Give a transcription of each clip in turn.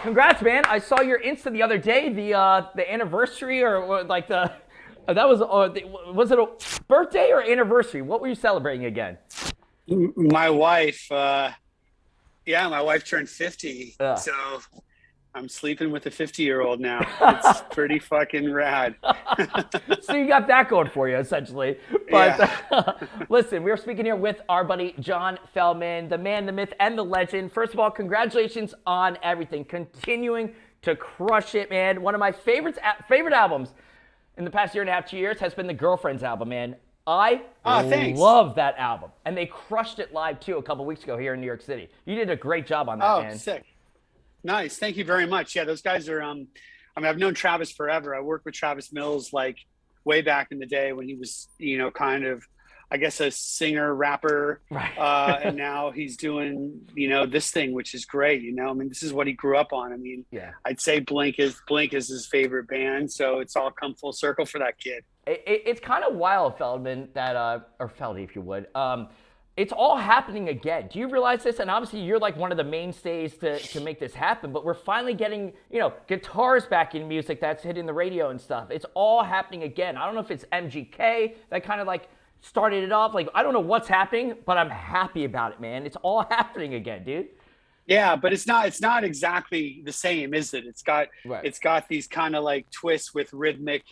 congrats, man. I saw your Insta the other day, the anniversary or like that was it a birthday or anniversary? What were you celebrating again? My wife, my wife turned 50, Ugh. so I'm sleeping with a 50-year-old now. It's pretty fucking rad. So you got that going for you, essentially. But Yeah. listen, we are speaking here with our buddy John Feldmann, the man, the myth, and the legend. First of all, congratulations on everything. Continuing to crush it, man. One of my favorite albums in the past year and a half, 2 years has been the Girlfriends album, man. I Thanks. love that album. And they crushed it live, too, a couple weeks ago here in New York City. You did a great job on that, Oh, man. sick. Nice. Thank you very much. Yeah, those guys are I've known Travis forever. I worked with Travis Mills like way back in the day when he was, kind of I guess a singer, rapper. Right. And now he's doing, this thing, which is great. I mean, this is what he grew up on. I mean, Yeah. I'd say Blink is his favorite band. So it's all come full circle for that kid. It's kind of wild, Feldman, that, or Feldy, if you would. It's all happening again. Do you realize this? And obviously, you're like one of the mainstays to make this happen. But we're finally getting, guitars back in music that's hitting the radio and stuff. It's all happening again. I don't know if it's MGK that kind of like started it off. Like, I don't know what's happening, but I'm happy about it, man. It's all happening again, dude. Yeah, but it's not exactly the same, is it? It's got Right. it's got these kind of like twists with rhythmic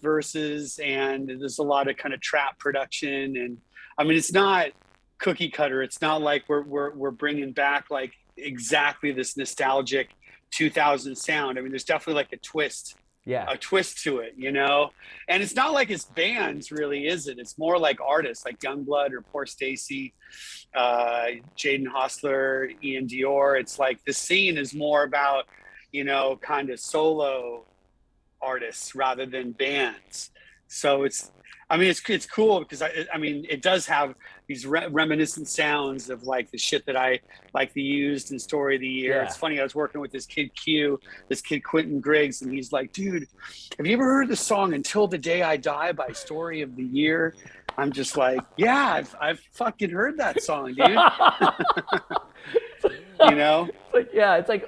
verses, and there's a lot of kind of trap production. And I mean, it's not cookie cutter. It's not like we're bringing back like exactly this nostalgic 2000 sound. I mean, there's definitely like a twist Yeah. to it, and it's not like it's bands really, is it? It's more like artists like Youngblood or Poor Stacy, Jaden Hostler, Ian Dior. It's like the scene is more about, kind of solo artists rather than bands. So it's cool because I mean, it does have these reminiscent sounds of like the shit that I like, the Used and Story of the Year. Yeah. It's funny. I was working with this kid Quentin Griggs, and he's like, dude, have you ever heard the song Until the Day I Die by Story of the Year? I'm just like, yeah, I've fucking heard that song, dude. It's like,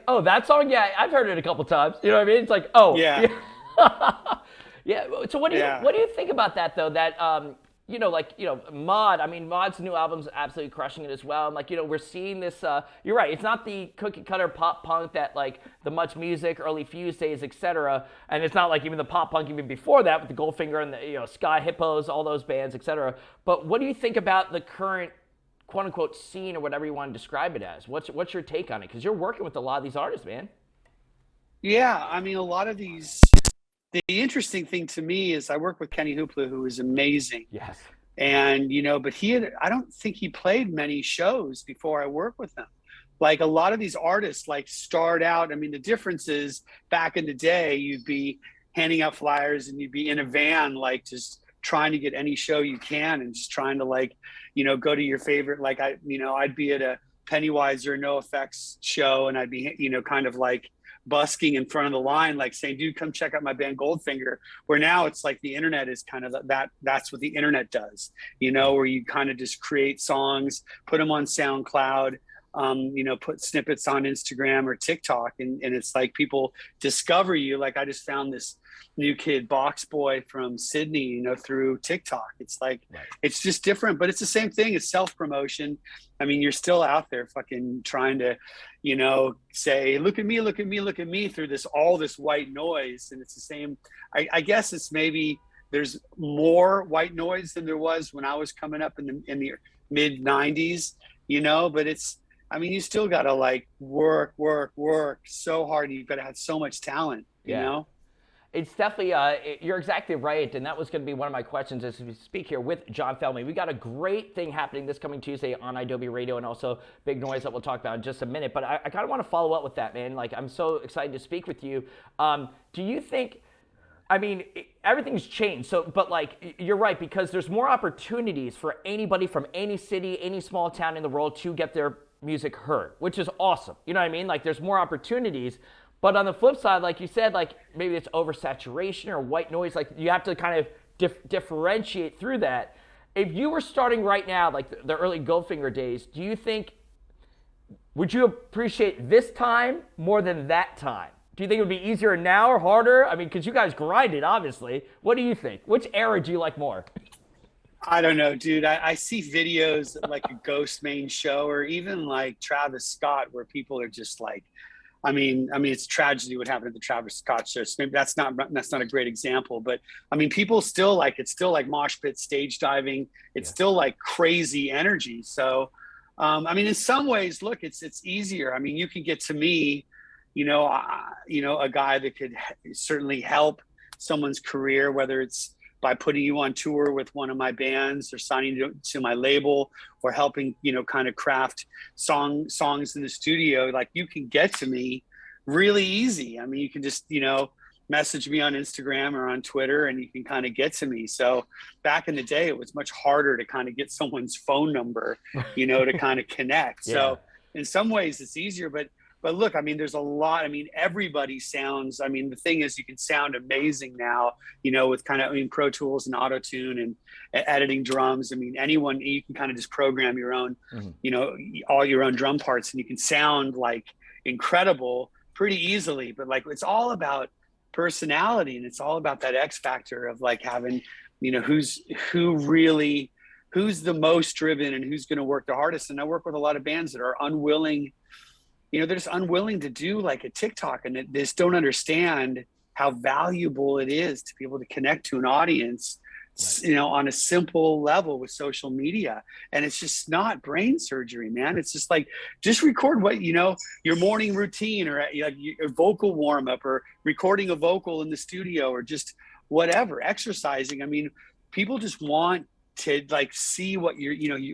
oh, that song, yeah, I've heard it a couple times. You know what I mean? It's like, oh, Yeah. yeah. So what do you think about that though? That Mod. I mean, Mod's new album's absolutely crushing it as well. And like, we're seeing this. You're right. It's not the cookie cutter pop punk that like the Much Music, early Fuse days, etc. And it's not like even the pop punk even before that with the Goldfinger and the Sky Hippos, all those bands, etc. But what do you think about the current quote unquote scene or whatever you want to describe it as? What's your take on it? Because you're working with a lot of these artists, man. Yeah, I mean, a lot of these. The interesting thing to me is I work with Kenny Hoopla, who is amazing. Yes. And, but I don't think he played many shows before I worked with him. Like a lot of these artists like start out. I mean, the difference is back in the day, you'd be handing out flyers and you'd be in a van, like just trying to get any show you can and just trying to like, go to your favorite. Like I'd be at a Pennywise or No Effects show and I'd be, kind of like busking in front of the line, like saying, dude, come check out my band Goldfinger. Where now it's like the internet is kind of that's what the internet does, where you kind of just create songs, put them on SoundCloud, put snippets on Instagram or TikTok. And it's like people discover you. Like I just found this new kid, Box Boy from Sydney, through TikTok. It's like, right. It's just different, but it's the same thing. It's self-promotion. I mean, you're still out there fucking trying to, say, look at me through all this white noise. And it's the same. I guess it's maybe there's more white noise than there was when I was coming up in the mid 90s, but you still got to like work so hard. You've got to have so much talent, you know? It's definitely, you're exactly right, and that was going to be one of my questions as we speak here with John Feldmann. We got a great thing happening this coming Tuesday on idobi Radio and also Big Noise that we'll talk about in just a minute, but I kind of want to follow up with that, man. Like, I'm so excited to speak with you. Do you think, everything's changed, but like, you're right, because there's more opportunities for anybody from any city, any small town in the world to get their music heard, which is awesome. You know what I mean? Like, there's more opportunities. But on the flip side, like you said, like maybe it's oversaturation or white noise. Like you have to kind of differentiate through that. If you were starting right now, like the early Goldfinger days, do you think Would you appreciate this time more than that time? Do you think it would be easier now or harder? I mean, because you guys grinded, obviously. What do you think? Which era do you like more? I don't know, dude. I see videos of like a ghost main show, or even like Travis Scott, where people are just like, it's tragedy what happened at the Travis Scott show. So maybe that's not a great example, but I mean, people still like, it's still like mosh pit stage diving. It's still like crazy energy. So, in some ways, look, it's easier. I mean, you can get to me, a guy that could certainly help someone's career, whether it's by putting you on tour with one of my bands or signing to my label, or helping, kind of craft songs in the studio. Like, you can get to me really easy. I mean, you can just, message me on Instagram or on Twitter, and you can kind of get to me. So back in the day, it was much harder to kind of get someone's phone number, to kind of connect. Yeah. So in some ways it's easier, but look, I mean, there's a lot. I mean, everybody sounds, the thing is, you can sound amazing now, with kind of, Pro Tools and auto-tune and editing drums. I mean, anyone, you can kind of just program your own, all your own drum parts, and you can sound like incredible pretty easily. But like, it's all about personality, and it's all about that X factor of like having, who's the most driven and who's going to work the hardest. And I work with a lot of bands that are unwilling, they're just unwilling to do like a TikTok, and they just don't understand how valuable it is to be able to connect to an audience, right, on a simple level with social media. And it's just not brain surgery, man. It's just like, just record what, your morning routine, or like your vocal warm up, or recording a vocal in the studio, or just whatever, exercising. I mean, people just want to like see what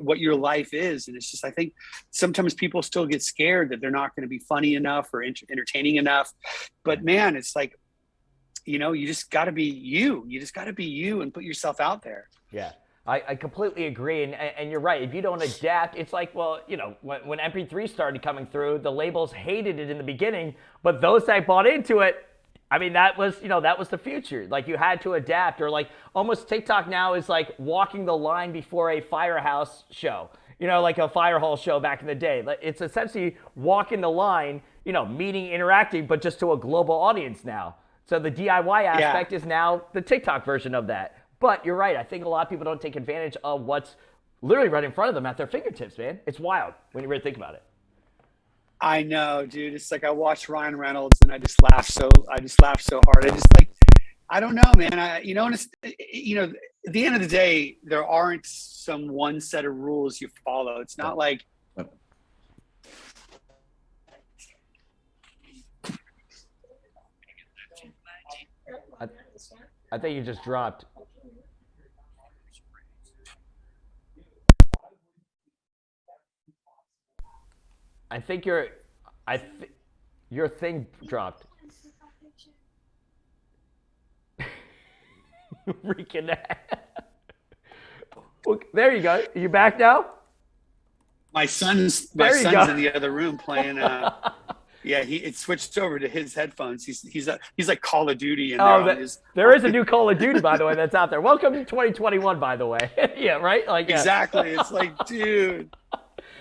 what your life is. And it's just, I think sometimes people still get scared that they're not going to be funny enough or entertaining enough. But man, it's like, you just got to be you. You just got to be you and put yourself out there. Yeah, I completely agree. And you're right. If you don't adapt, it's like, well, when MP3 started coming through, the labels hated it in the beginning, but those that bought into it, I mean, that was the future. Like, you had to adapt, or like almost TikTok now is like walking the line before a firehouse show, like a fire hall show back in the day. It's essentially walking the line, meeting, interacting, but just to a global audience now. So the DIY aspect is now the TikTok version of that. But you're right. I think a lot of people don't take advantage of what's literally right in front of them at their fingertips, man. It's wild when you really think about it. I know, dude. It's like, I watched Ryan Reynolds and I just laughed so hard. I just like, I don't know, man. And it's, at the end of the day, there aren't some one set of rules you follow. It's not like, I think you just dropped. I think your thing dropped. Reconnect. Well, there you go. Are you back now? My son's in the other room playing. Yeah, it switched over to his headphones. He's like Call of Duty. And there is a new Call of Duty, by the way, that's out there. Welcome to 2021, by the way. Yeah, right? Like, exactly. It's like, dude.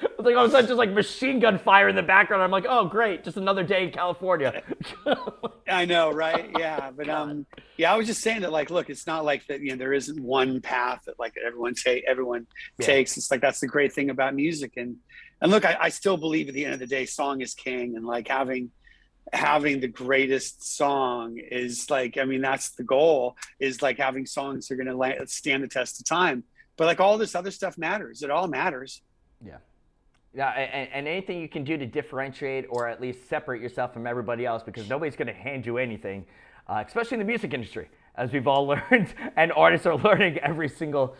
It's like all of a sudden just like machine gun fire in the background. I'm like, oh, great, just another day in California. I know, right? Yeah, but I was just saying that, like, look, it's not like that. There isn't one path that like everyone takes. It's like, that's the great thing about music. And look, I still believe at the end of the day, song is king, and like having the greatest song is like, that's the goal. Is like having songs that are going to stand the test of time. But like, all this other stuff matters. It all matters. Yeah. Yeah, and anything you can do to differentiate or at least separate yourself from everybody else, because nobody's going to hand you anything, especially in the music industry, as we've all learned, and artists are learning every single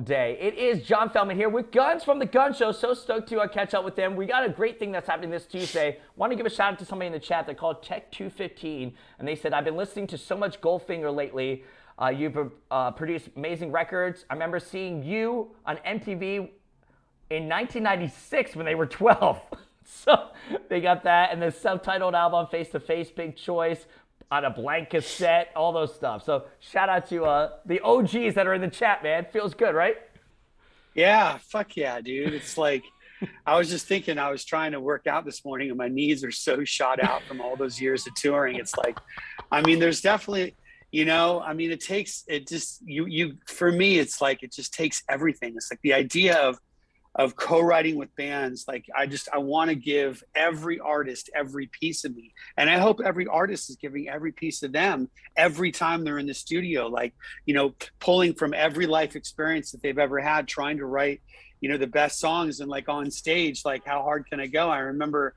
day. It is John Feldmann here with Gunz from the Gunz Show. So stoked to catch up with them. We got a great thing that's happening this Tuesday. Want to give a shout out to somebody in the chat that called Tech215, and they said, I've been listening to so much Goldfinger lately. You've produced amazing records. I remember seeing you on MTV in 1996 when they were 12. So they got that, and the self-titled album, Face to Face, Big Choice, on a blank cassette, all those stuff. So shout out to the OGs that are in the chat, man. Feels good, right? Yeah, fuck yeah, dude. It's like, I was just thinking, I was trying to work out this morning and my knees are so shot out from all those years of touring. It's like, I mean, there's definitely, I mean, for me, it's like, it just takes everything. It's like the idea of co-writing with bands. Like, I want to give every artist every piece of me. And I hope every artist is giving every piece of them every time they're in the studio, like, pulling from every life experience that they've ever had, trying to write, the best songs. And like on stage, like, how hard can I go? I remember,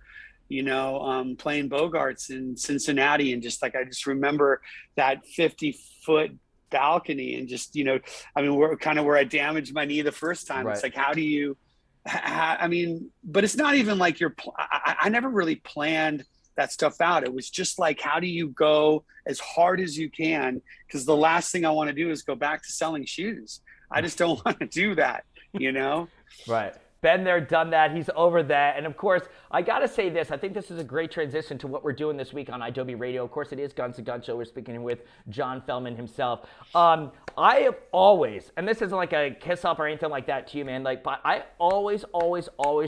playing Bogarts in Cincinnati, and I just remember that 50-foot balcony, and just, I mean, where I damaged my knee the first time. Right. It's like, how do you, I mean, but it's not even like I never really planned that stuff out. It was just like, how do you go as hard as you can? Because the last thing I want to do is go back to selling shoes. I just don't want to do that, Right. Been there, done that. He's over that. And of course, I got to say this. I think this is a great transition to what we're doing this week on idobi Radio. Of course, it is Gunz Show. We're speaking with John Feldmann himself. I have always, and this isn't like a kiss up or anything like that to you, man. But I always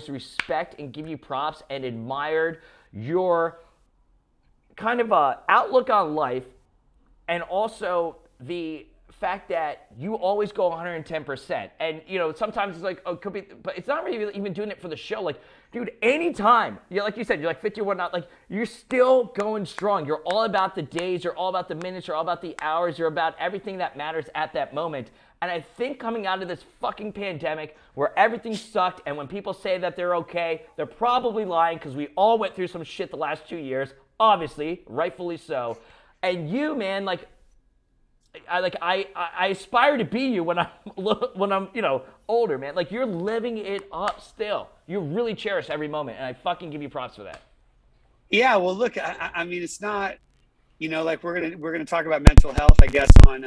respect and give you props and admired your kind of outlook on life, and also the fact that you always go 110%. And, sometimes it's like, it could be, but it's not really even doing it for the show. Like, dude, anytime, like you said, you're like 50 or whatnot, like, you're still going strong. You're all about the days, you're all about the minutes, you're all about the hours, you're about everything that matters at that moment. And I think coming out of this fucking pandemic where everything sucked, and when people say that they're okay, they're probably lying, because we all went through some shit the last 2 years, obviously, rightfully so. And you, man, I aspire to be you when I'm older, man. Like, you're living it up still. You really cherish every moment, and I fucking give you props for that. Yeah, well, look, I mean, it's not, like, we're gonna talk about mental health, I guess, on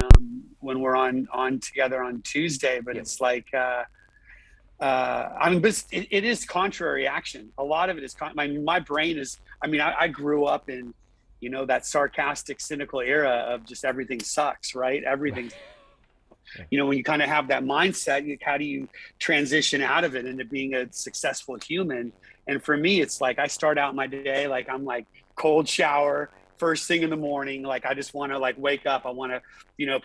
when we're on together on Tuesday. But It's like, I mean, but it is contrary action. A lot of it is my brain is. I mean, I grew up in, that sarcastic, cynical era of just everything sucks, right? Everything, when you kind of have that mindset, how do you transition out of it into being a successful human? And for me, it's like, I start out my day, like, I'm like cold shower, first thing in the morning. Like, I just want to like wake up. I want to,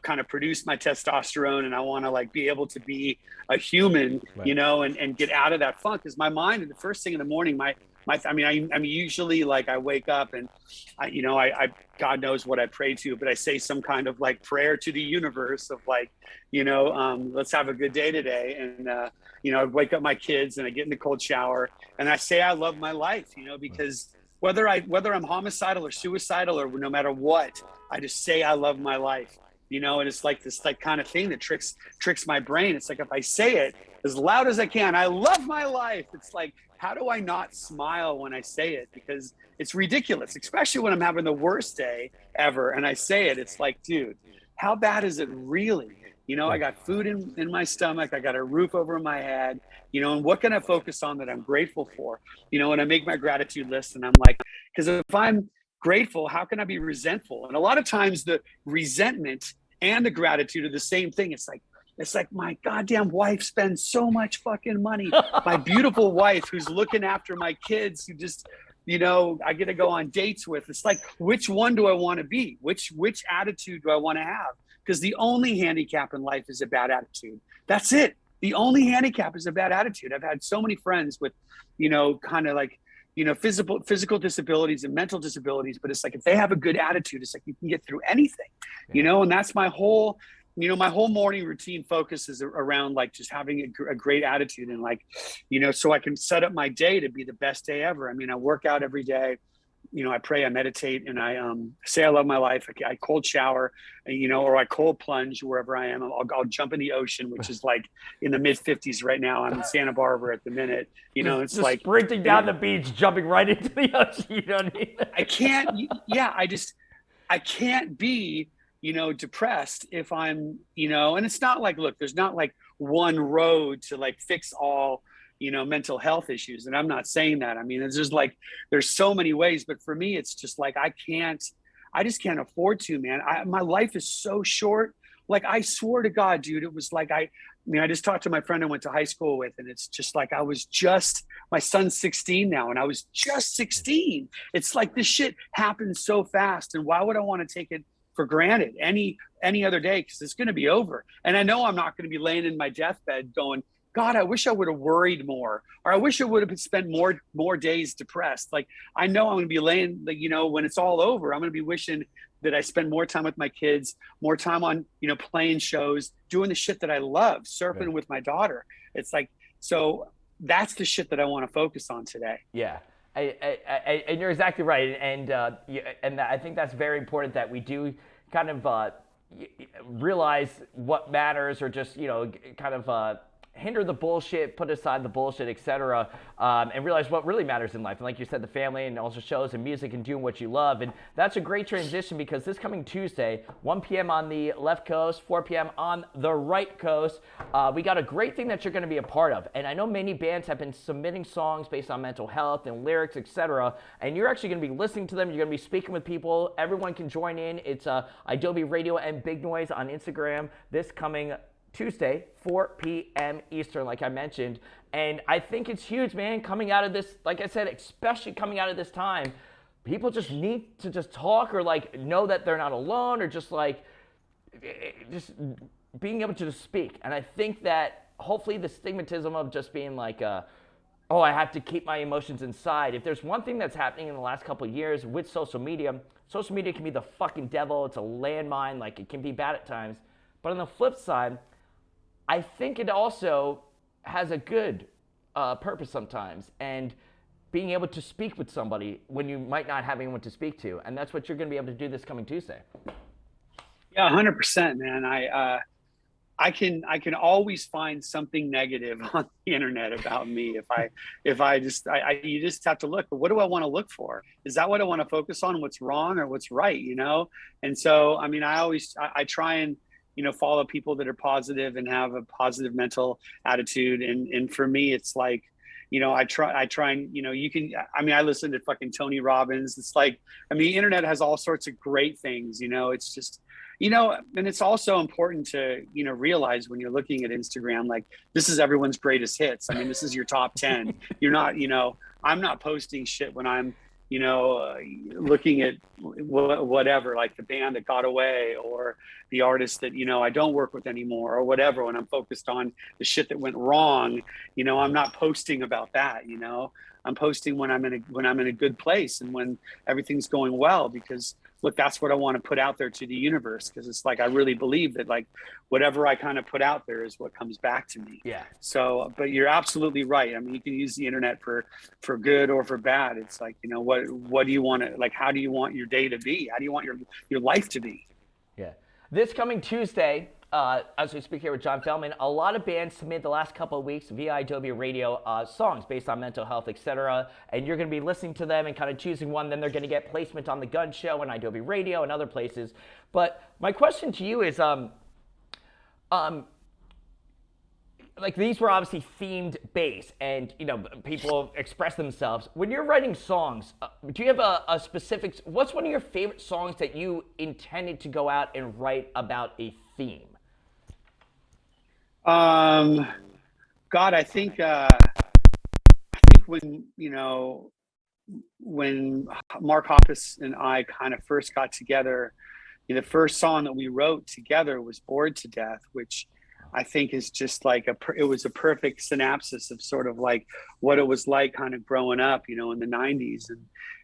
kind of produce my testosterone, and I want to like be able to be a human, right. And get out of that funk. Because my mind, the first thing in the morning, I'm usually like, I wake up and I God knows what I pray to, but I say some kind of like prayer to the universe of like, let's have a good day today. And, I wake up my kids, and I get in the cold shower, and I say, I love my life, because whether I'm homicidal or suicidal or no matter what, I just say, I love my life, and it's like this like kind of thing that tricks my brain. It's like, if I say it as loud as I can, I love my life. It's like, how do I not smile when I say it? Because it's ridiculous, especially when I'm having the worst day ever. And I say it, it's like, dude, how bad is it really? I got food in my stomach. I got a roof over my head, and what can I focus on that I'm grateful for? And I make my gratitude list, and I'm like, because if I'm grateful, how can I be resentful? And a lot of times the resentment and the gratitude are the same thing. It's like my goddamn wife spends so much fucking money. My beautiful wife who's looking after my kids, who just, I get to go on dates with. It's like, which one do I want to be? Which attitude do I want to have? Because the only handicap in life is a bad attitude. That's it. The only handicap is a bad attitude. I've had so many friends with, kind of like, physical disabilities and mental disabilities. But it's like, if they have a good attitude, it's like you can get through anything, and that's my whole morning routine focuses around like just having a great attitude, and like, so I can set up my day to be the best day ever. I mean, I work out every day, I pray, I meditate, and I say I love my life. I cold shower, or I cold plunge wherever I am. I'll jump in the ocean, which is like in the mid 50s right now. I'm in Santa Barbara at the minute. It's just like sprinting down the beach, jumping right into the ocean. You know what I mean? I can't. Yeah, I can't be depressed if I'm, and it's not like, look, there's not like one road to like fix all, mental health issues. And I'm not saying that. I mean, it's just like, there's so many ways, but for me, it's just like, I just can't afford to, man. My life is so short. Like, I swore to God, dude, it was like, mean, I just talked to my friend I went to high school with, and it's just like my son's 16 now, and I was just 16. It's like this shit happens so fast, and why would I want to take it for granted any other day? Because it's going to be over, and I know I'm not going to be laying in my deathbed going, God, I wish I would have worried more, or I wish I would have spent more days depressed. Like, I know I'm going to be laying, like, when it's all over, I'm going to be wishing that I spend more time with my kids, more time on, playing shows, doing the shit that I love, surfing with my daughter. It's like, so that's the shit that I want to focus on today. Yeah. And you're exactly right. And I think that's very important that we do kind of realize what matters, or just, kind of hinder the bullshit, put aside the bullshit, etc., and realize what really matters in life. And like you said, the family, and also shows and music and doing what you love. And that's a great transition, because this coming Tuesday, 1 p.m. on the left coast, 4 p.m. on the right coast, we got a great thing that you're going to be a part of. And I know many bands have been submitting songs based on mental health and lyrics, etc., and you're actually going to be listening to them. You're going to be speaking with people. Everyone can join in. It's idobi Radio and Big Noise on Instagram this coming Tuesday, 4 p.m. Eastern, like I mentioned. And I think it's huge, man, coming out of this, like I said, especially coming out of this time, people just need to just talk, or like know that they're not alone, or just like, just being able to just speak. And I think that hopefully the stigmatism of just being like, oh, I have to keep my emotions inside. If there's one thing that's happening in the last couple of years with social media can be the fucking devil. It's a landmine. Like, it can be bad at times. But on the flip side, I think it also has a good purpose sometimes, and being able to speak with somebody when you might not have anyone to speak to. And that's what you're going to be able to do this coming Tuesday. Yeah, 100%, man. I can always find something negative on the internet about me. You just have to look. What do I want to look for? Is that what I want to focus on? What's wrong or what's right? And so, I mean, I try and, follow people that are positive and have a positive mental attitude. And for me, it's like, I try and, I listen to fucking Tony Robbins. It's like, the internet has all sorts of great things, it's just, and it's also important to, realize when you're looking at Instagram, like, this is everyone's greatest hits. This is your top 10. You're not, I'm not posting shit when I'm, looking at whatever, like the band that got away, or the artist that, I don't work with anymore, or whatever. When I'm focused on the shit that went wrong, I'm not posting about that. I'm posting when I'm in a good place, and when everything's going well, because look, that's what I want to put out there to the universe. Because it's like, I really believe that, like, whatever I kind of put out there is what comes back to me. Yeah. So, but you're absolutely right. You can use the internet for good or for bad. It's like, what do you want to, like, how do you want your day to be? How do you want your life to be? Yeah. This coming Tuesday, as we speak here with John Feldmann, a lot of bands submit the last couple of weeks via idobi Radio songs based on mental health, etc. And you're going to be listening to them and kind of choosing one. Then they're going to get placement on the Gunz Show and idobi Radio and other places. But my question to you is, like, these were obviously themed based, and people express themselves. When you're writing songs, do you have a specific? What's one of your favorite songs that you intended to go out and write about a theme? God, I think when when Mark Hoppus and I kind of first got together, the first song that we wrote together was "Bored to Death," which I think is just like it was a perfect synopsis of sort of like what it was like kind of growing up, in the 90s,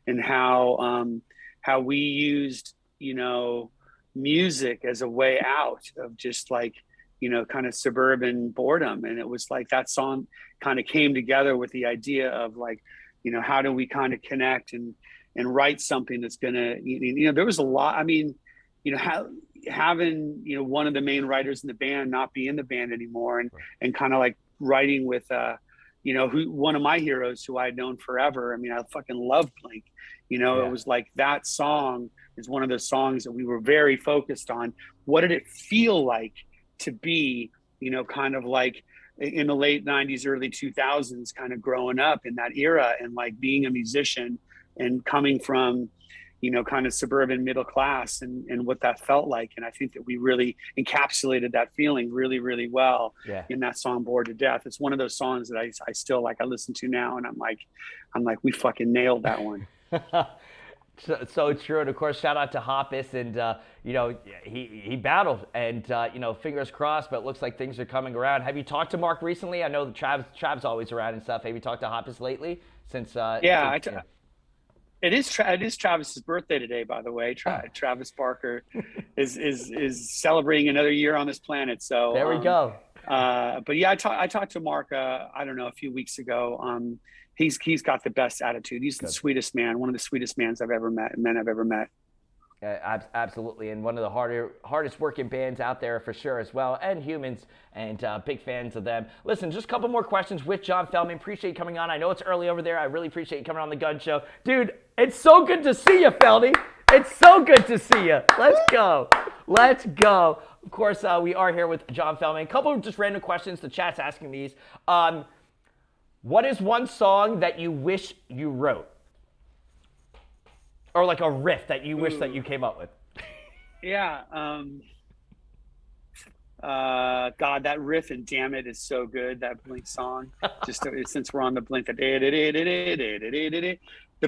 and how we used, music as a way out of just like, kind of suburban boredom. And it was like that song kind of came together with the idea of like, how do we kind of connect and write something that's gonna, there was a lot, having, one of the main writers in the band not be in the band anymore, and kind of like writing with, one of my heroes who I had known forever. I fucking love Blink. It was like that song is one of those songs that we were very focused on. What did it feel like to be, kind of like in the late 90s, early 2000s, kind of growing up in that era, and like being a musician and coming from, kind of suburban middle class and what that felt like. And I think that we really encapsulated that feeling really, really well Yeah. in that song Bored to Death. It's one of those songs that I still like, I listen to now, and I'm like, we fucking nailed that one. So true, and of course, shout out to Hoppus, and he battled, and fingers crossed, but it looks like things are coming around. Have you talked to Mark recently? I know that Trav's always around and stuff. Have you talked to Hoppus lately? It is Travis's birthday today, by the way. Travis Barker is celebrating another year on this planet. So there we go. But yeah, I talked to Mark. I don't know, a few weeks ago. He's got the best attitude. He's the sweetest man, one of the sweetest men I've ever met. Absolutely, and one of the hardest working bands out there for sure as well, and humans, and big fans of them. Listen, just a couple more questions with John Feldmann. Appreciate you coming on. I know it's early over there. I really appreciate you coming on the Gunz Show. Dude, it's so good to see you, Feldy. It's so good to see you. Let's go. Let's go. Of course, we are here with John Feldmann. A couple of just random questions. The chat's asking these. What is one song that you wish you wrote? Or like a riff that you wish that you came up with? Yeah. God, that riff and Damn It is so good, that Blink song. Just since we're on the Blink, the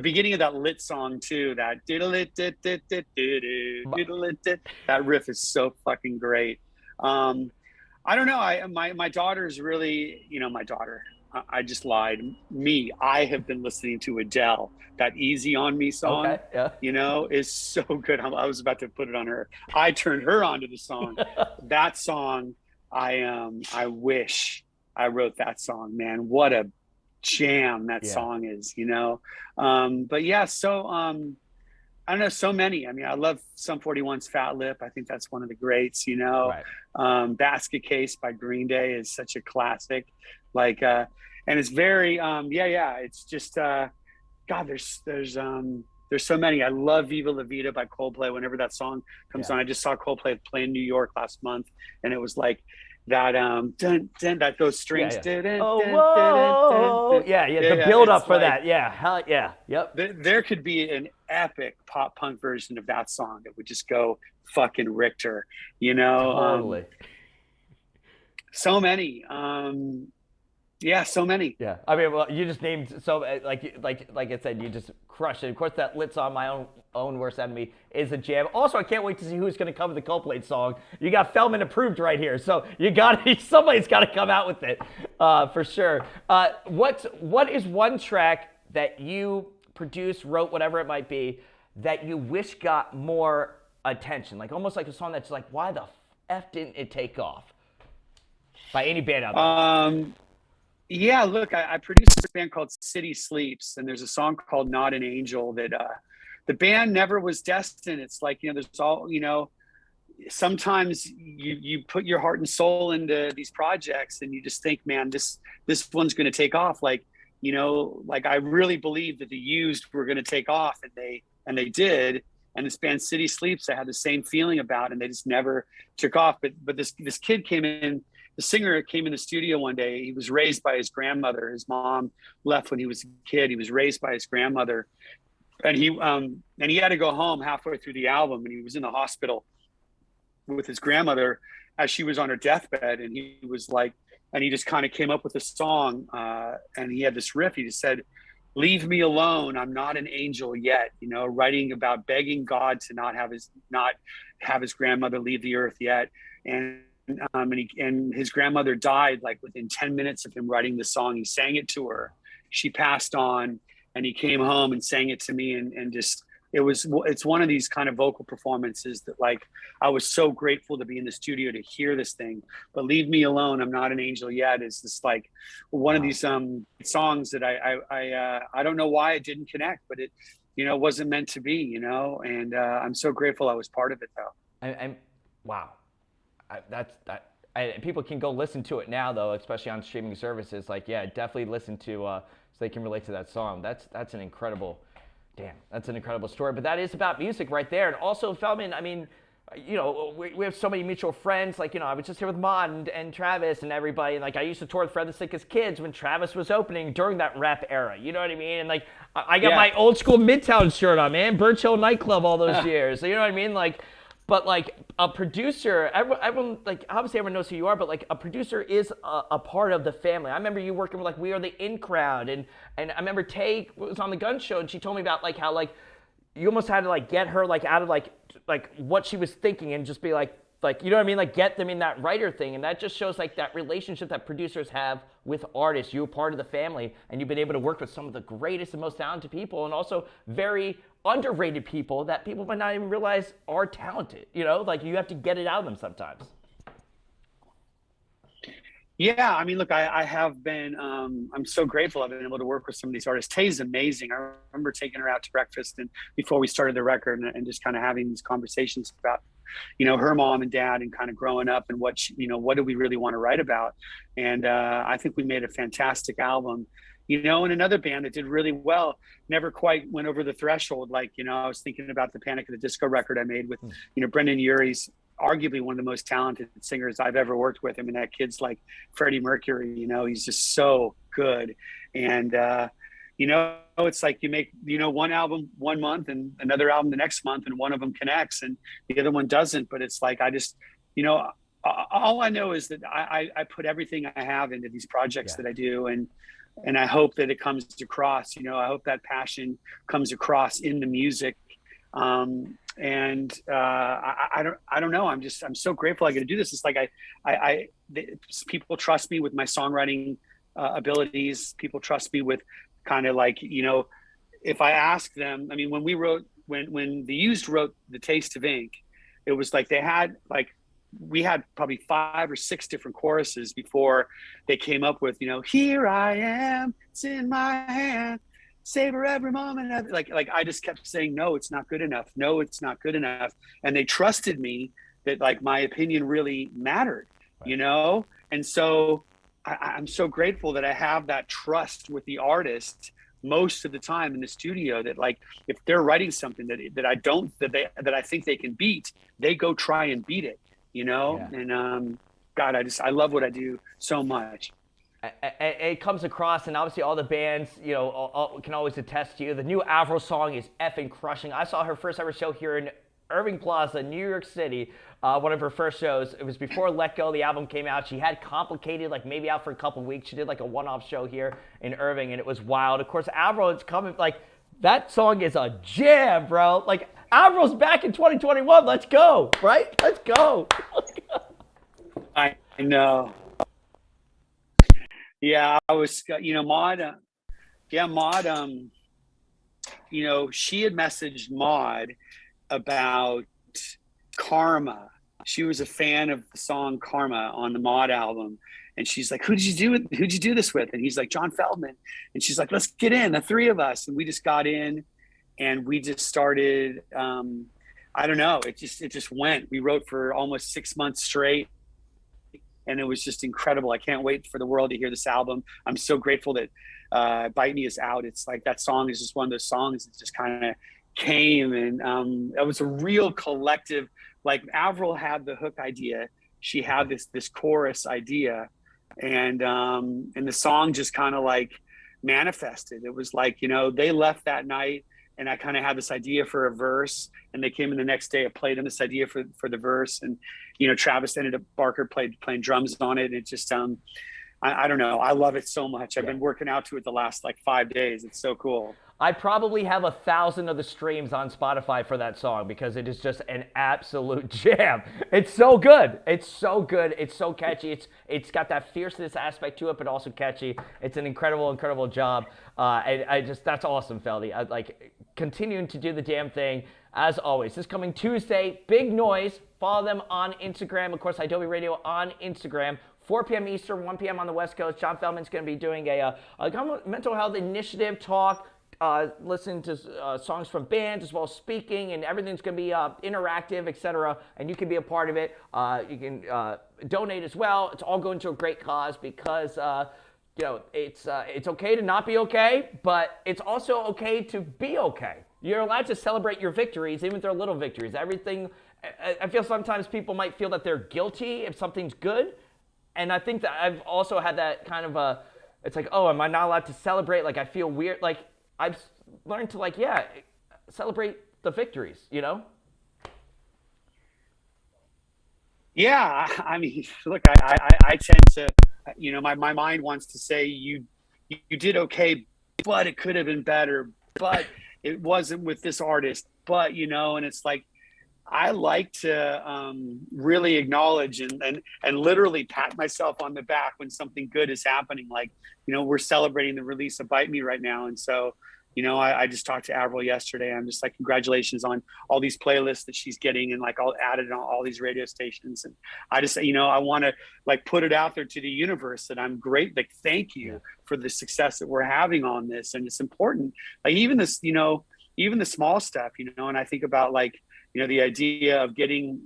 beginning of that Lit song too, that riff is so fucking great. I don't know. My daughter's really, my daughter, I just lied. I have been listening to Adele. That Easy on Me song, okay, yeah. Is so good. I was about to put it on her. I turned her onto the song. That song, I wish I wrote that song, man. What a jam that song is, But yeah, so I don't know, so many. I mean, I love Sum 41's Fat Lip. I think that's one of the greats, Right. Basket Case by Green Day is such a classic. And it's very, it's just, God, there's so many. I love Viva La Vida by Coldplay. Whenever that song comes on, I just saw Coldplay play in New York last month, and it was like that, that those strings. The build up for that. Yeah, hell yeah, yep. There could be an epic pop punk version of that song that would just go fucking Richter, Totally. So many. Yeah, so many. Yeah, I mean, well, you just named so like I said, you just crushed it. Of course, that Lit song, My Own Worst Enemy, is a jam. Also, I can't wait to see who's going to cover the Coldplay song. You got Feldmann approved right here, so somebody's got to come out with it for sure. What is one track that you produced, wrote, whatever it might be, that you wish got more attention? Like almost like a song that's like, why the f didn't it take off? By any band out there. Yeah, look, I produced a band called City Sleeps, and there's a song called Not an Angel that the band never was destined. It's like, there's all, sometimes you put your heart and soul into these projects and you just think, man, this one's going to take off. Like I really believed that the Used were going to take off, and they did. And this band City Sleeps, I had the same feeling about, and they just never took off. But this kid came in. The singer came in the studio one day. He was raised by his grandmother. His mom left when he was a kid. He was raised by his grandmother, and he had to go home halfway through the album. And he was in the hospital with his grandmother as she was on her deathbed. And he was like, and he just kind of came up with a song. And he had this riff. He just said, "Leave me alone. I'm not an angel yet." Writing about begging God to not have his grandmother leave the earth yet. And his grandmother died like within 10 minutes of him writing the song. He sang it to her. She passed on, and he came home and sang it to me. And just, it's one of these kind of vocal performances that like, I was so grateful to be in the studio to hear this thing. But Leave Me Alone, I'm Not an Angel Yet is this like one of these songs that I don't know why it didn't connect, but it, wasn't meant to be, and I'm so grateful I was part of it though. Wow. People can go listen to it now though, especially on streaming services. Like, yeah, definitely listen to so they can relate to that song. That's an incredible story. But that is about music right there. And also, Feldmann, I mean, we have so many mutual friends. Like, I was just here with Maude and Travis and everybody. And like, I used to tour with Fred the Sickest Kids when Travis was opening during that rap era. You know what I mean? And like, I got my old school Midtown shirt on, man. Birch Hill nightclub all those years. So, you know what I mean? Like, but like a producer, everyone like obviously everyone knows who you are, but like a producer is a part of the family. I remember you working with like We Are the In Crowd, and I remember Tay was on the Gunz Show, and she told me about like how like you almost had to like get her like out of like what she was thinking and just be like you know what I mean, like get them in that writer thing. And that just shows like that relationship that producers have with artists. You're part of the family, and you've been able to work with some of the greatest and most talented people, and also very underrated people that people might not even realize are talented. Like you have to get it out of them sometimes. Yeah, I mean, look, I have been, I'm so grateful I've been able to work with some of these artists. Tay's amazing. I remember taking her out to breakfast and before we started the record, and just kind of having these conversations about, her mom and dad and kind of growing up and what do we really want to write about? And I think we made a fantastic album, and another band that did really well, never quite went over the threshold. Like, I was thinking about the Panic at the Disco record I made with, Brendan Urie's arguably one of the most talented singers I've ever worked with. I mean, that kid's like Freddie Mercury, he's just so good. And, it's like you make, one album 1 month and another album the next month, and one of them connects and the other one doesn't. But it's like, I just, all I know is that I put everything I have into these projects that I do. And I hope that it comes across, I hope that passion comes across in the music. I don't know. I'm so grateful I get to do this. It's like people trust me with my songwriting abilities. People trust me with kind of like, if I ask them, I mean, when the Used wrote The Taste of Ink, it was like we had probably 5 or 6 different choruses before they came up with, here I am, it's in my hand, savor every moment. Like I just kept saying, no, it's not good enough. No, it's not good enough. And they trusted me that like my opinion really mattered, And so I'm so grateful that I have that trust with the artist most of the time in the studio, that like, if they're writing something that I think they can beat, they go try and beat it, And God, I love what I do so much. It comes across, and obviously all the bands, can always attest to you. The new Avril song is effing crushing. I saw her first ever show here in Irving Plaza, New York City, one of her first shows. It was before Let Go, the album came out. She had Complicated, like maybe out for a couple weeks. She did like a one-off show here in Irving, and it was wild. Of course, Avril, it's coming, like, that song is a jam, bro. Like, Avril's back in 2021. Let's go, right? Let's go. I know. Yeah, I was, Maude, she had messaged Maude about Karma. She was a fan of the song Karma on the Maude album. And she's like, who'd you do this with? And he's like, John Feldmann. And she's like, let's get in, the 3 of us. And we just got in and we just started, I don't know, it just went. We wrote for almost 6 months straight. And it was just incredible. I can't wait for the world to hear this album. I'm so grateful that Bite Me is out. It's like that song is just one of those songs that just kind of came. And it was a real collective, like Avril had the hook idea. She had this chorus idea. And the song just kind of like manifested. It was like, they left that night and I kind of had this idea for a verse, and they came in the next day. I played them this idea for the verse, and Travis ended up playing drums on it. And it just I don't know. I love it so much. I've been working out to it the last like 5 days. It's so cool. I probably have 1,000 of the streams on Spotify for that song because it is just an absolute jam. It's so good. It's so good. It's so catchy. It's got that fierceness aspect to it, but also catchy. It's an incredible job. That's awesome, Feldy. I like continuing to do the damn thing as always. This coming Tuesday, Big Noise. Follow them on Instagram. Of course, Idobi Radio on Instagram. 4 p.m. Eastern, 1 p.m. on the West Coast. John Feldmann's going to be doing a mental health initiative talk, listening to songs from bands as well as speaking, and everything's going to be interactive, etc. And you can be a part of it. You can donate as well. It's all going to a great cause because it's okay to not be okay, but it's also okay to be okay. You're allowed to celebrate your victories, even if they're little victories. I feel sometimes people might feel that they're guilty if something's good, and I think that I've also had that kind of a. It's like, oh, am I not allowed to celebrate? Like I feel weird. Like I've learned to like, yeah, celebrate the victories. You know. Yeah, I mean, look, I tend to, my mind wants to say you did okay, but it could have been better, but it wasn't with this artist, but and it's like I like to really acknowledge and literally pat myself on the back when something good is happening. Like, we're celebrating the release of Bite Me right now, and so I just talked to Avril yesterday. I'm just like, congratulations on all these playlists that she's getting and like all added on all these radio stations. And I just, I want to like put it out there to the universe that I'm great. Like, thank you for the success that we're having on this. And it's important. Like even this, even the small stuff, and I think about like, the idea of getting,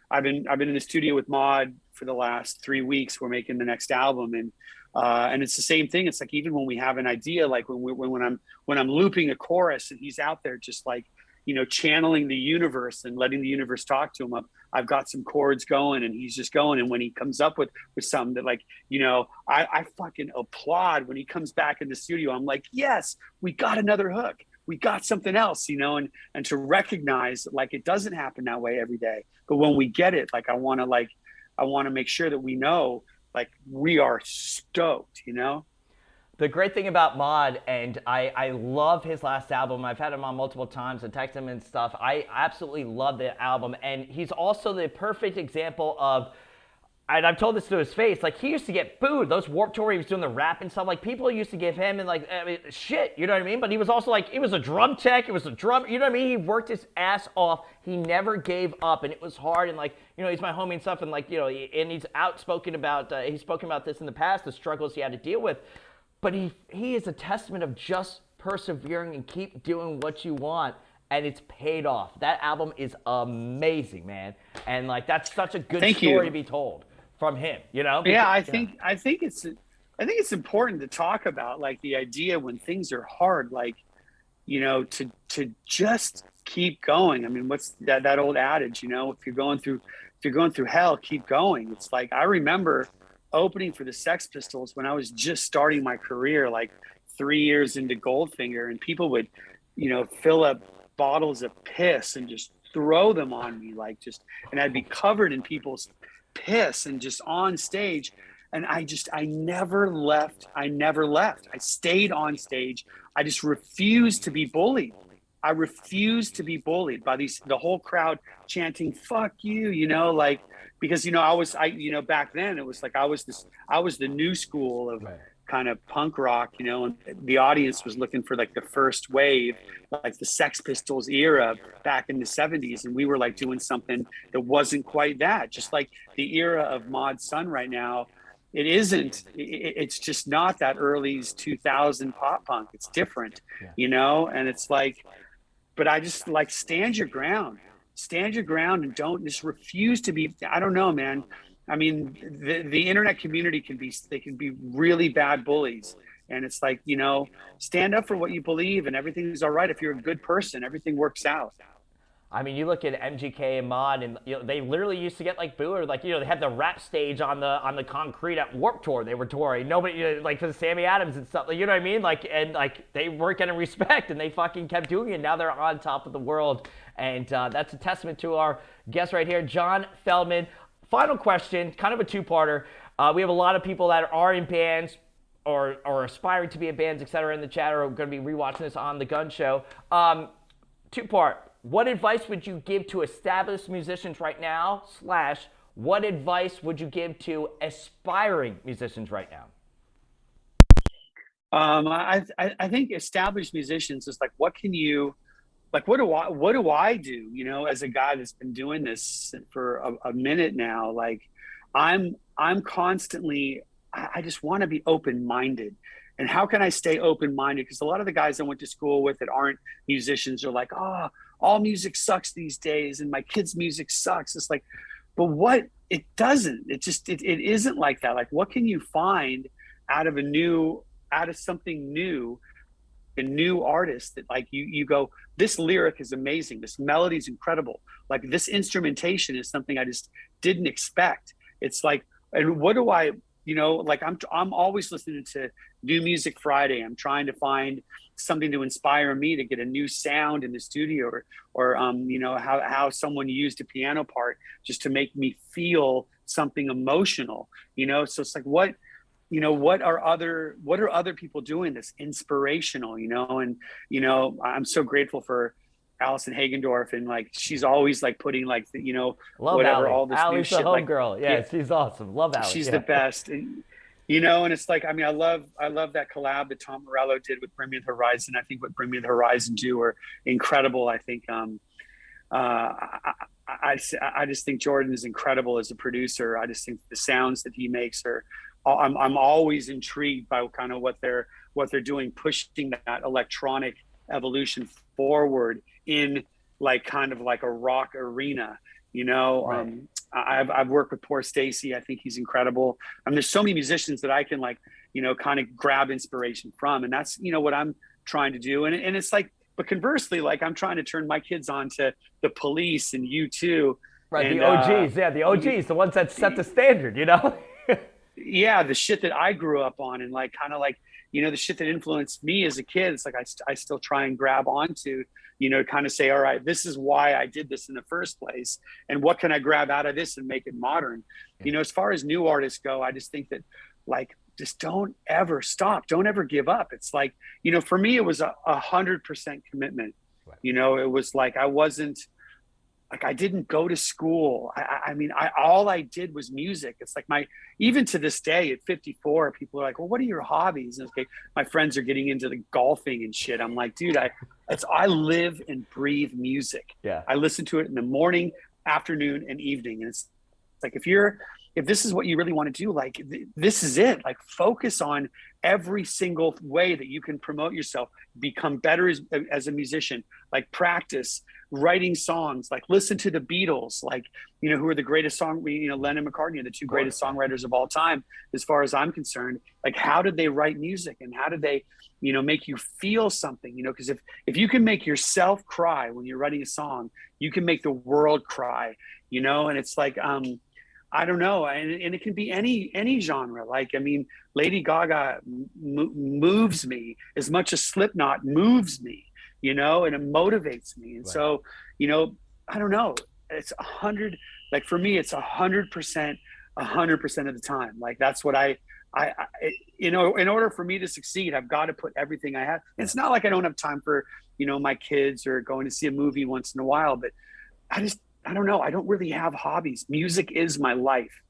I've been in the studio with Maud for the last 3 weeks. We're making the next album, and it's the same thing. It's like even when we have an idea, like when I'm looping a chorus and he's out there just like channeling the universe and letting the universe talk to him. I've got some chords going and he's just going. And when he comes up with something that like I fucking applaud when he comes back in the studio. I'm like, yes, we got another hook. We got something else, and to recognize like it doesn't happen that way every day. But when we get it, like I want to make sure that we know like we are stoked. The great thing about Mod, and I love his last album. I've had him on multiple times and text him and stuff. I absolutely love the album. And he's also the perfect example of, and I've told this to his face, like he used to get booed. Those Warped Tour, he was doing the rap and stuff. Like people used to give him and like, I mean, shit, you know what I mean? But he was also like, it was a drum tech. It was a drum, you know what I mean? He worked his ass off. He never gave up, and it was hard. And like, he's my homie and stuff. And like, and he's outspoken about, he's spoken about this in the past, the struggles he had to deal with. But he is a testament of just persevering and keep doing what you want. And it's paid off. That album is amazing, man. And like, that's such a good story to be told from him, Because, yeah, I think it's important to talk about like the idea when things are hard, like, to just keep going. I mean, what's that old adage, if you're going through hell, keep going. It's like, I remember opening for the Sex Pistols when I was just starting my career, like 3 years into Goldfinger, and people would, fill up bottles of piss and just throw them on me, and I'd be covered in people's piss and just on stage. And I never left. I stayed on stage. I just refused to be bullied. I refused to be bullied by the whole crowd chanting, fuck you, because, back then it was like, I was the new school of kind of punk rock, and the audience was looking for like the first wave, like the Sex Pistols era back in the 70s. And we were like doing something that wasn't quite that, just like the era of Mod Sun right now. It isn't, it's just not that early 2000 pop punk. It's different, and it's like, but I just like stand your ground and don't just refuse to be, I don't know, man. I mean, the internet community can be really bad bullies. And it's like, stand up for what you believe and everything's all right. If you're a good person, everything works out. I mean, you look at MGK and Mod, and they literally used to get like booed, like they had the rap stage on the concrete at Warped Tour. They were touring, nobody like for the Sammy Adams and stuff. You know what I mean? Like, and like they weren't getting respect, and they fucking kept doing it. Now they're on top of the world, and that's a testament to our guest right here, John Feldmann. Final question, kind of a two-parter. We have a lot of people that are in bands or aspiring to be in bands, etc. in the chat, or are going to be rewatching this on the Gunz Show. Two-part. What advice would you give to established musicians right now, / what advice would you give to aspiring musicians right now? I think established musicians is like, what do I do, as a guy that's been doing this for a minute now? Like I'm constantly, I just want to be open-minded. And how can I stay open-minded? Because a lot of the guys I went to school with that aren't musicians are like, oh, all music sucks these days and my kids' music sucks. It's like, but what? It doesn't. It isn't like that. Like, what can you find out of something new the new artist that like you go, this lyric is amazing, this melody is incredible, like this instrumentation is something I just didn't expect. It's like, and what do I, like I'm always listening to New Music Friday. I'm trying to find something to inspire me to get a new sound in the studio, or how someone used a piano part just to make me feel something emotional. So it's like, what are other people doing that's inspirational, and I'm so grateful for Allison Hagendorf, and like she's always like putting like Love whatever Allie. all this new Allie's the shit, like homegirl. Yeah, she's awesome. Love Allie. she's the best. And it's like, I mean, I love that collab that Tom Morello did with Bring Me the Horizon. I think what Bring Me the Horizon do are incredible. I think I just think Jordan is incredible as a producer. I just think the sounds that he makes are, I'm always intrigued by kind of what they're doing, pushing that electronic evolution forward in like kind of like a rock arena. Right. I've worked with Poor Stacy. I think he's incredible. I mean, there's so many musicians that I can like, kind of grab inspiration from, and that's what I'm trying to do. And it's like, but conversely, like I'm trying to turn my kids on to the Police and U2. Right, and, the OGs, the OGs, the ones that set the standard, Yeah, the shit that I grew up on, and like kind of like the shit that influenced me as a kid. It's like I still try and grab onto, kind of say, all right, this is why I did this in the first place, and what can I grab out of this and make it modern. As far as new artists go, I just think that like just don't ever stop, don't ever give up. It's like, for me it was 100% commitment. Right. It was like I wasn't like, I didn't go to school. I mean, all I did was music. It's like even to this day at 54, people are like, well, what are your hobbies? And okay, my friends are getting into the golfing and shit. I'm like, dude, I live and breathe music. Yeah. I listen to it in the morning, afternoon, and evening. And it's like, if this is what you really want to do, like this is it. Like focus on every single way that you can promote yourself, become better as a musician, like practice writing songs, like listen to the Beatles, like, who are the greatest Lennon and McCartney are the two greatest songwriters of all time, as far as I'm concerned. Like, how did they write music, and how did they, make you feel something, because if you can make yourself cry when you're writing a song, you can make the world cry, and it's like, I don't know. And it can be any genre. Like, I mean, Lady Gaga moves me as much as Slipknot moves me, and it motivates me. And right. So, I don't know. It's 100, like for me, it's 100% of the time. Like, that's what I in order for me to succeed, I've got to put everything I have. And it's not like I don't have time for, my kids or going to see a movie once in a while, but I don't know. I don't really have hobbies. Music is my life.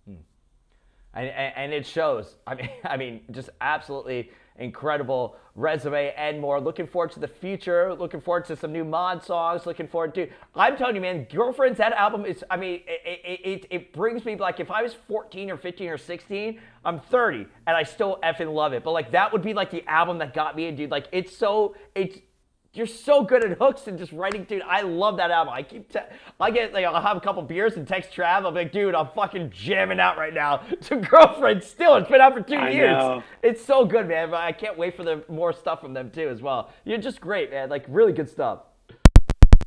And it shows. I mean, just absolutely incredible resume and more. Looking forward to the future. Looking forward to some new mod songs. Looking forward to. I'm telling you, man, Girlfriends. That album is. I mean, it brings me like if I was 14 or 15 or 16, I'm 30 and I still effing love it. But like that would be like the album that got me, dude. Like you're so good at hooks and just writing, dude. I love that album. I'll have a couple beers and text Trav. I'll be like, dude, I'm fucking jamming out right now to Girlfriend still. It's been out for 2 years. Know. It's so good, man. But I can't wait for the more stuff from them too as well. You're just great, man. Like really good stuff.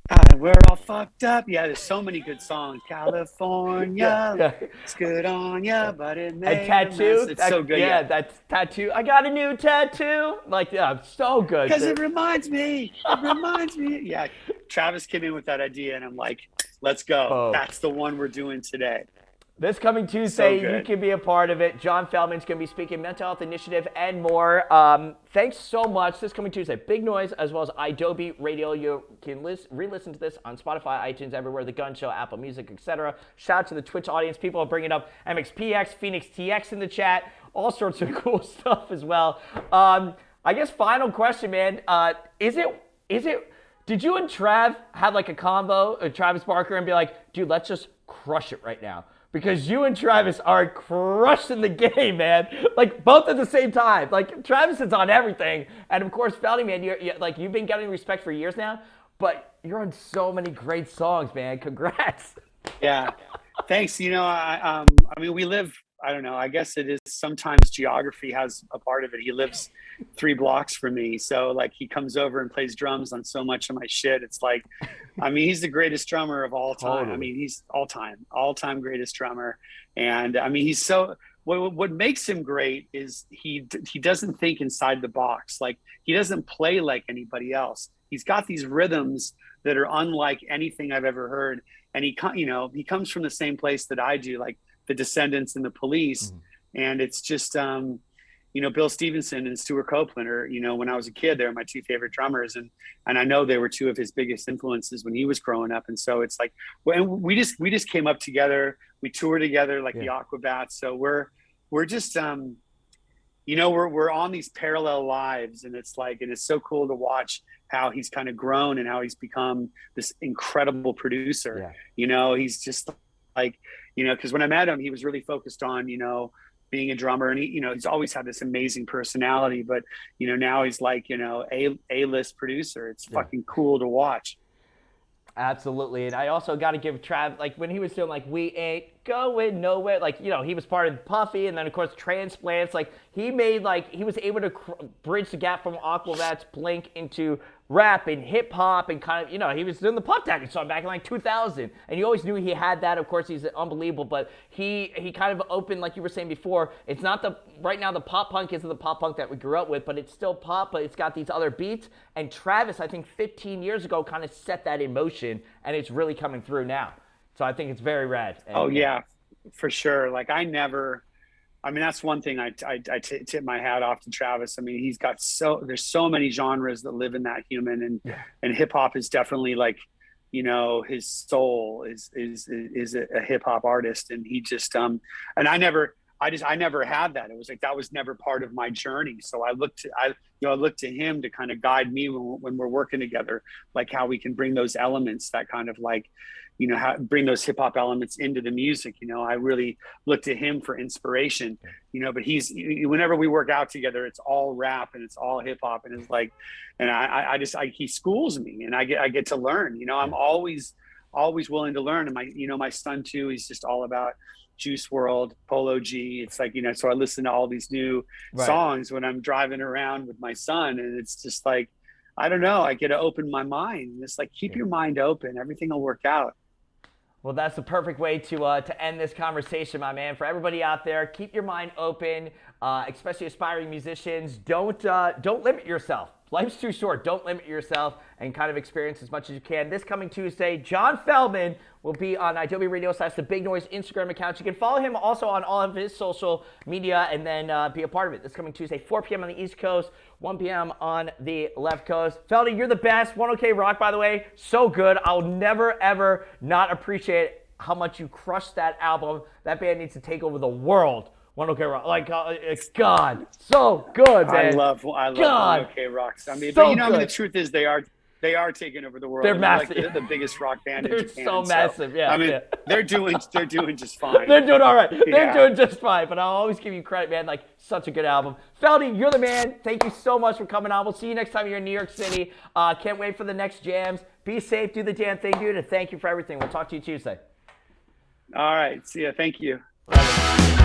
God, we're all fucked up. Yeah, there's so many good songs. California, it's good on ya, but it made Tattoo. It's so good. Yeah, that's Tattoo. I got a new tattoo. Like, yeah, so good. Because it reminds me. Yeah, Travis came in with that idea, and I'm like, let's go. Oh. That's the one we're doing today. This coming Tuesday, you can be a part of it. John Feldmann's going to be speaking Mental Health Initiative and more. Thanks so much. This coming Tuesday, Big Noise as well as idobi Radio. You can re-listen to this on Spotify, iTunes, everywhere, The Gunz Show, Apple Music, etc. Shout out to the Twitch audience. People are bringing up MXPX, Phoenix TX in the chat. All sorts of cool stuff as well. I guess final question, man. Did you and Trav have like a combo, Travis Barker, and be like, dude, let's just crush it right now? Because you and Travis are crushing the game, man. Like, both at the same time. Like, Travis is on everything. And, of course, Feldy, man, you've been getting respect for years now. But you're on so many great songs, man. Congrats. Yeah. Thanks. I mean, we live I don't know. I guess it is sometimes geography has a part of it. He lives 3 blocks from me. So like he comes over and plays drums on so much of my shit. It's like, I mean, he's the greatest drummer of all time. Totally. I mean, he's all time greatest drummer. And I mean, he's so, what makes him great is he doesn't think inside the box. Like he doesn't play like anybody else. He's got these rhythms that are unlike anything I've ever heard. And he comes from the same place that I do, like the Descendants and the Police. And it's just, Bill Stevenson and Stuart Copeland are, when I was a kid, they were my 2 favorite drummers. And I know they were 2 of his biggest influences when he was growing up. And so it's like, and we just came up together. We toured together like the Aquabats. So we're just, we're on these parallel lives, and it's like, and it's so cool to watch how he's kind of grown and how he's become this incredible producer. He's just like, because when I met him, he was really focused on, being a drummer, and he's always had this amazing personality, but now he's like, A-list producer. It's fucking cool to watch. Absolutely. And I also got to give Trav, like when he was doing like We Ain't Going Nowhere, like, he was part of Puffy, and then of course Transplants, like he was able to bridge the gap from Aquabats, Blink into rap and hip hop, and kind of, he was doing the Puff Daddy song back in like 2000, and you always knew he had that. Of course, he's unbelievable, but he kind of opened, like you were saying before, it's not right now the pop punk isn't the pop punk that we grew up with, but it's still pop, but it's got these other beats. And Travis, I think 15 years ago, kind of set that in motion, and it's really coming through now. So I think it's very rad. And, yeah, for sure. Like that's one thing I tip my hat off to Travis. I mean, he's got there's so many genres that live in that human, and hip hop is definitely like, his soul is a hip hop artist. And he just, and I never had that. It was like, that was never part of my journey. So I looked to him to kind of guide me when we're working together, like how we can bring those elements, that kind of like, bring those hip hop elements into the music. I really look to him for inspiration, but whenever we work out together, it's all rap and it's all hip hop. And it's like, and he schools me, and I get to learn, I'm always willing to learn. And my son too, he's just all about Juice WRLD, Polo G. It's like, so I listen to all these new songs when I'm driving around with my son, and it's just like, I don't know, I get to open my mind. It's like, keep your mind open. Everything will work out. Well, that's the perfect way to end this conversation, my man. For everybody out there, keep your mind open, especially aspiring musicians. Don't limit yourself. Life's too short. Don't limit yourself, and kind of experience as much as you can. This coming Tuesday, John Feldmann will be on idobi Radio / The Big Noise Instagram account. You can follow him also on all of his social media, and then be a part of it. This coming Tuesday, 4 p.m. on the East Coast, 1 p.m. on the left coast. Feldy, you're the best. 1OK Rock, by the way, so good. I'll never, ever not appreciate how much you crushed that album. That band needs to take over the world. 1OK Rock, like God, so good, man. I love 1OK Rocks. I mean, so but the truth is they are taking over the world. They're massive. Like, they're the biggest rock band in Japan. They're so massive, yeah. I mean, they're doing just fine. They're doing all right. They're doing just fine. But I'll always give you credit, man. Like, such a good album. Feldy, you're the man. Thank you so much for coming on. We'll see you next time you're in New York City. Can't wait for the next jams. Be safe. Do the damn thing, dude. And thank you for everything. We'll talk to you Tuesday. All right. See ya. Thank you. Bye.